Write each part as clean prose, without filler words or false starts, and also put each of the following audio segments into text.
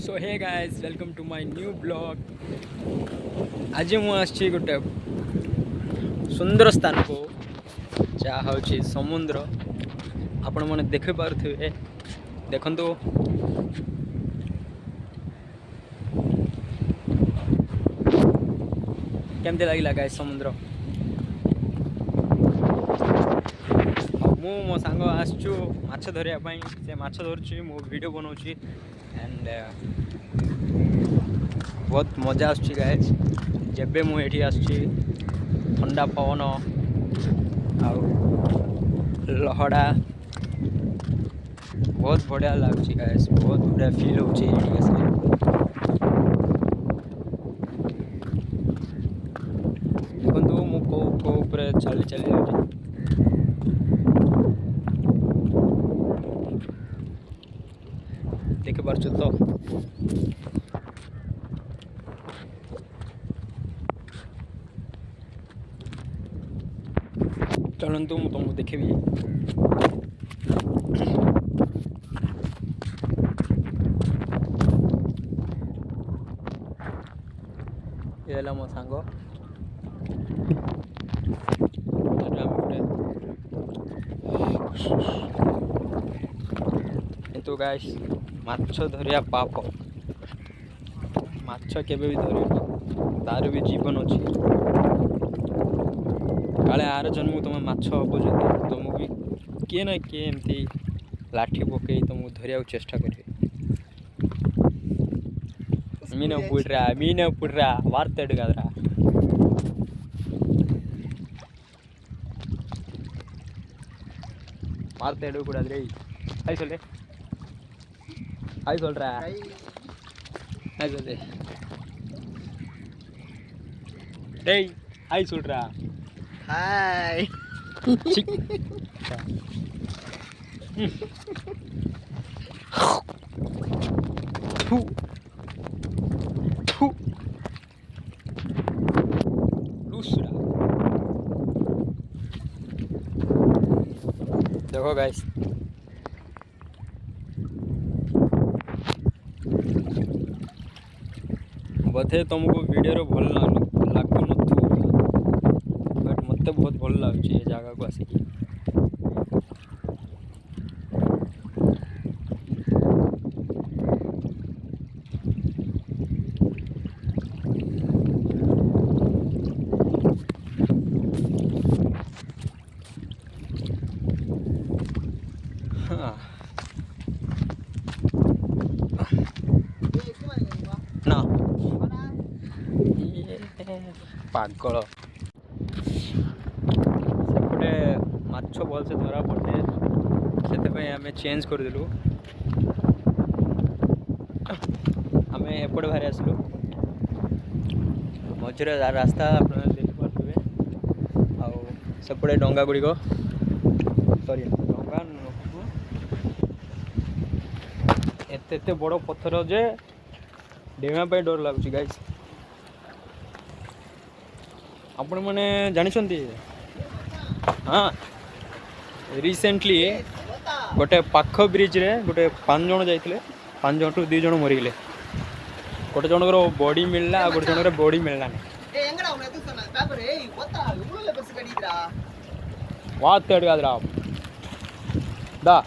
So hey guys welcome to my new blog. आज मुझे गोटे सुंदर स्थान को जहाँ हूँ समुद्र आपण मैंने देख पारे देखु केमती लगे गाइस समुद्र। मो सांग आसचु माछ धरिया से माछ धरुची मो वीडियो बनाऊँगी एंड बहुत मजा आसुची गाइस। जेबे मु एठी आसुची ठंडा पवन आउ लहड़ा बहुत बढ़िया लगुच गाइस। बहुत बढ़िया फील होची एठी आसले। देखंतु मु को ऊपर चली चली जाउची। देख पारछु तो चलतु मु तुमको देखी ये मो सांग किंतु गाइस माछ धरिया पाप माछ केबे भी धर तार भी जीवन अच्छी काले आर जन्म तुम माछ हम जब तुमको भी किए ना किए एमती लाठी पकई तुमको धरिया चेष्टा करेंगे। मीन पुड्रा वार्तेड कदरा वार्तेड कूड़े हाई सोले हाई सोल्रा हाई सोले டேய் ஹாய் சொல்றா ஹாய் लूसरा देखो गाइस बोधे तुमको वीडियो भल लागू बट मत बहुत भल लगुच ये जगह को आसिक। ना पागल सेपटे माछ भल से धरा पड़े से आम चेंज करदेलु आम एपटे बाहरी आसलु मझे रास्ता अपना देखिपे आउे डंगा गुड़िक सॉरी डंगा एत बड़ पत्थर जे डेगा डर लगुच गाइस। आपण मैंने जानी हाँ रिसेंटली गोटे पाख ब्रिज रे गोटे 5 जन जाइए 5 जन टू 2 जन मरीगले गोटे जनकर बॉडी मिलला गोटे जनकर बॉडी मिलला वातरा दा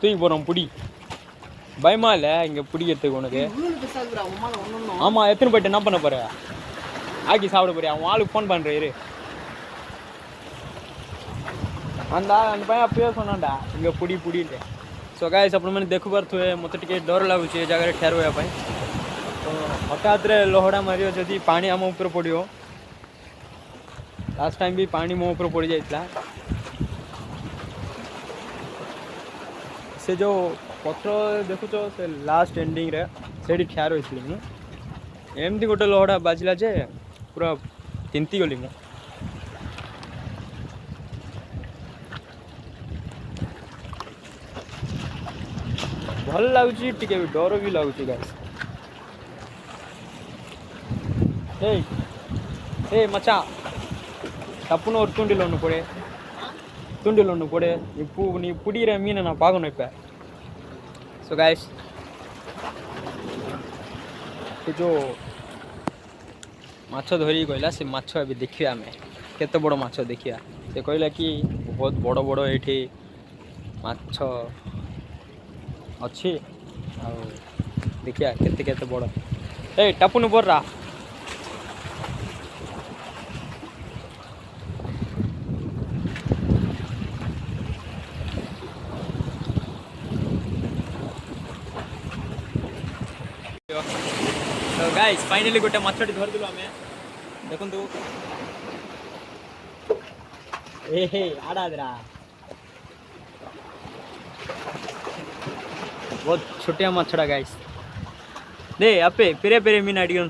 तू बोम पुड़ी பயமா இல்லை இங்கே பிடிக்கிறதுக்கு உனக்கு? ஆமாம் எத்தனை போயிட்டு என்ன பண்ண போகிற? ஆக்கி சாப்பிட போறியா? அவன் ஆளுக்கு ஃபோன் பண்ணுறாரு அந்த பையன் அப்பயே சொன்னான்டா இங்கே புடி புடின்ட்டு। सो गाइस आपण मैंने देखु पारे मत टे डर लगुच जगह ठेर होगापी तो हठात लहड़ा मार जदि पा आम ऊपर पड़ो लास्ट टाइम भी पानी मो ऊपर पड़ जाता से जो पत्र देखुच से लास्ट एंडिंग रे से ठिया रही एमती गोटे लहड़ा बाजिला जे पूरा तिंती गली मु भल लगुच टे डर भी लगुच गाइस। ए मचा तपुन और तुंडिल पड़े पुड़ी मीन ना पागन इप। सो गाइस से जो माछ धरी कहला से माछ अभी देखिए आम केते बड़ माछ देखिया से कहला कि बहुत बड़ बड़ ये माछ अच्छी आ देखिया केते केते बड़ ए टापुन बर्रा तो गाइस फाइनली गोटे माछटी धरदेलु आमे देखंतु ए हे आडादरा बहुत छोटिया माछड़ा गाइस दे अपे पेरे पेरे मीन अडिगन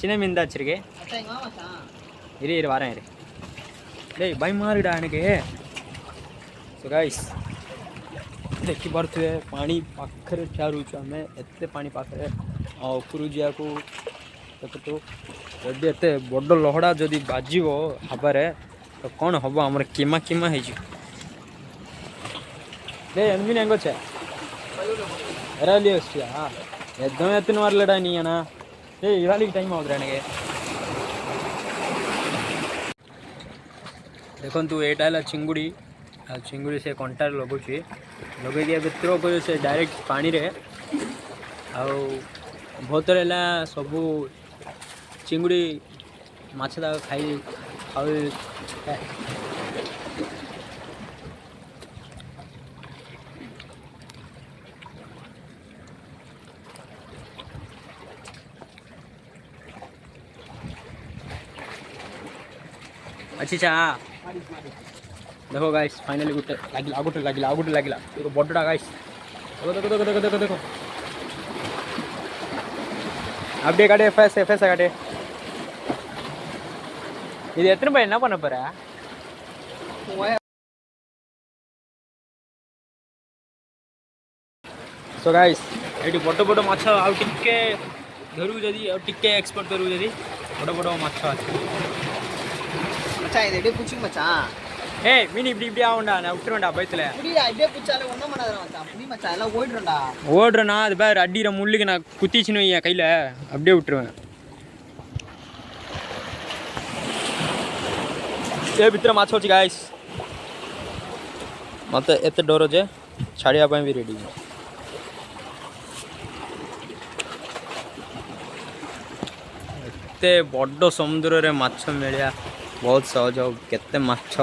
चिन्ன मीन दाचिरगे इरे इरे वारे इरे दे बाई मारिडा अनके सो गाइस देखी पारे पानी पाखे ठिया रोच आम एत पा पाखे उपरू जाकू देखो जदि एत बड़ लहड़ा जदि बाजिब हबार तो कौन हम आम किमा किमा होमीन हेंगे हाँ एकदम एतन मारलड़ा नीना इवाली टाइम आउद्रा देखु यहाँ चिंगुड़ी चिंगुड़ी से कंटार लगुची लगे दिया भितर को से डायरेक्ट पानी रे बहुत सबू चिंगुड़ी माछ खाई खाऊ अच्छी चा देखो गाइस फाइनली गोटे लगिला आगुटे लगिला आगुटे लगिला देखो बड़टा गाइस देखो देखो देखो देखो देखो देखो अपडे काटे फैस फैस काटे இது எத்தனை பை என்ன பண்ண போற सो गाइस ये बड़ बड़ माछ आउ टिके धरू जदी आउ टिके एक्सपोर्ट करू जदी बड़ बड़ माछ अछि மச்சா இது அப்படியே புடிச்சு மச்சான் ஏய் மினி இப்படி இப்படி ஆவுண்டா நான் விட்டுறேன்டா பயத்துல புடியா அப்படியே புடிச்சாலே ஒண்ணும் பண்ணாதடா மச்சான் புடி மச்சான் எல்லாம் ஓடிறடா ஓடுறேனா அது பாரு அடிற முள்ளுக்கு நான் குத்திச்சினு வையா கையில அப்படியே விட்டுருவேன் ये भितर माछ अछि गाइस मत एते डर जे छाड़िया पय भी रेडी एते बड़ समुद्र रे माछ मिलिया बहुत सहज केते माछ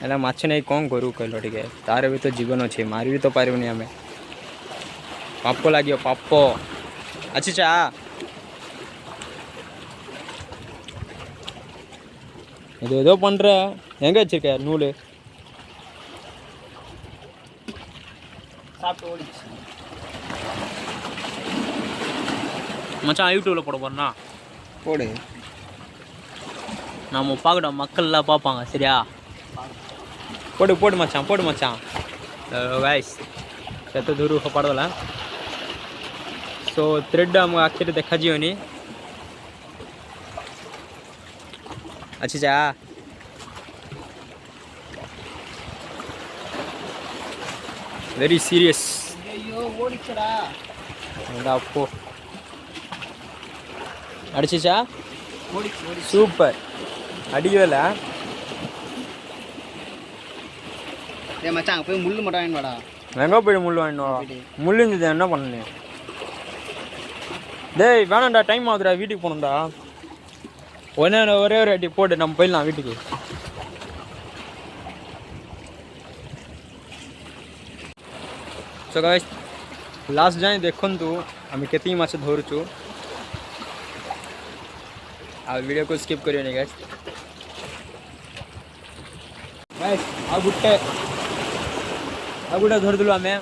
एला माछ नहीं कौन करू कहलो टिके तार भी तो जीवन अच्छे मारी भी तो पारिबनी आमे पाप लागियो पाप अच्छी चा இது ஏதோ பண்ற எங்க வச்சிருக்க நூல் சாப்பிட்டு ஓடிச்சு மச்சான் யூடியூப்ல போட போறேன்னா போடு நாம பார்க்கணும் மக்கள்லாம் பார்ப்பாங்க சரியா போடு போடு மச்சான் गाइस କେତେ ଦୂରରୁ ଫୋପାଡ଼ିଦେଲା ସୋ ଥ୍ରେଡ୍ ଆମ ଆଖିରେ ଦେଖାଯିବନି अच्छी जा वेरी सीरियस ஐயோ ஓடிச்சடா आपको அடிச்சிச்சா ஓடிச்சு சூப்பர் அடிக்கல டேய் மச்சான் அங்க போய் முள்ளு மட்டும் வாங்கிட்டு வாடா எங்கே போய் முள் வாங்கிட்டு முள் இருந்தது என்ன பண்ணு டேய் வேணாம்டா டைம் ஆகுதுடா வீட்டுக்கு போகணும்டா ஒரே ஒரு அடி போட்டு நம்ம போயிடலாம் வீட்டுக்கு सो गाइस लास्ट जाए देखंतु आम केती माछ धरुचु आ वीडियो को स्किप करियो नहीं गाइस आ गुटे धरदलु आमे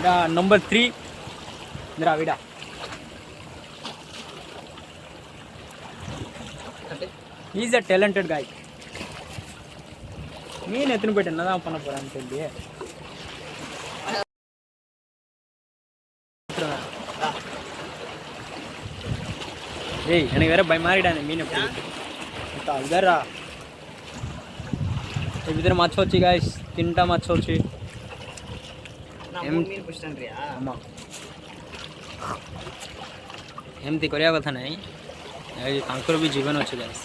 एटा नंबर 3 मेरा विडा he is a talented guy மீன் எத்தனை போயிட்டு என்னதான் பண்ண போறான்னு தெரியல ஏய் எனக்கு வேற பய மாறிடானே மீன் எப்படி அதுதாரா ଏ ଭିତରେ ମାଛ ଅଛି ଗାଇସ୍ 3ଟା ମାଛ ଅଛି ଏମିତି କରିବା କଥା ନାହିଁ ତାଙ୍କର ବି ଜୀବନ ଅଛି ଗାଇସ୍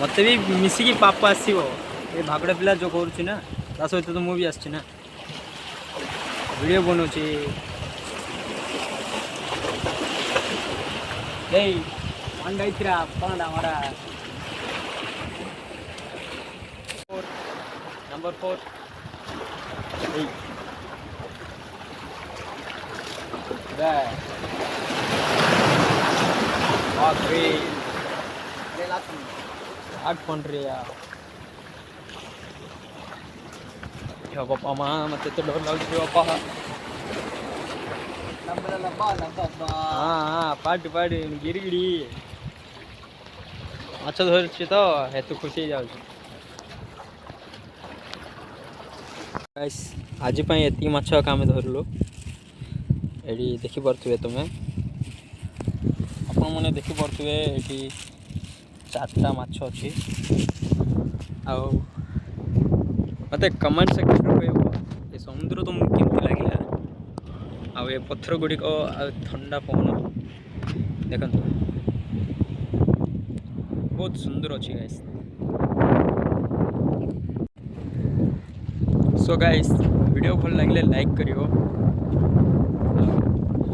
ମୋତେ ବି ମିଶିକି ପାପ ଆସିବ ଏ ଭାଗଡ଼ା ପିଲା ଯେଉଁ କରୁଛି ନା ତା ସହିତ ତ ମୁଁ ବି ଆସିଛି ନା ଭିଡ଼ିଓ ବନଉଛି ଏଇ ଅଣ୍ଡାଇଥିରା ପାଣ୍ଡା ମରା नंबर 4 आठ पंड्रिया बापा माँ मत तो डर लग बापा हाँ पाट पाट गिरी माछ धरछे तो हेतु खुशी जाऊँ गाइस आज एति माछ आम धरलु ये देखिपे तुम आपण मैंने देखिपे ये 4टा माछ अच्छी मत कमेंट सेक्शन कह ये समुद्र तुमको केमती लगे ये पत्थर गुड़िक ठंडा पवन देखो बहुत सुंदर अच्छी गाइस सो गाइस वीडियो भल लगे लाइक करियो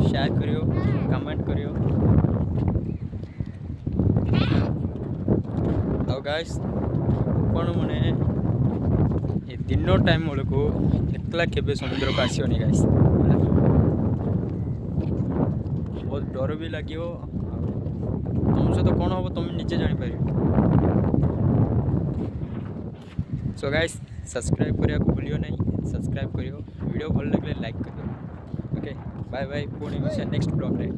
शेयर करियो कमेंट करियो और गाइस कौन मैंने ये दिन टाइम बेलू एकला केबे समुद्र को आसोनी गाइस बहुत डर भी लगे तुम सहित कौन हम तुम निजे जापर सो गाइस सब्सक्राइब करने को भूलियो नहीं सब्सक्राइब करियो वीडियो भल लगे लाइक करियो ओके बाय बाय पुणी नेक्स्ट ब्लॉग रे।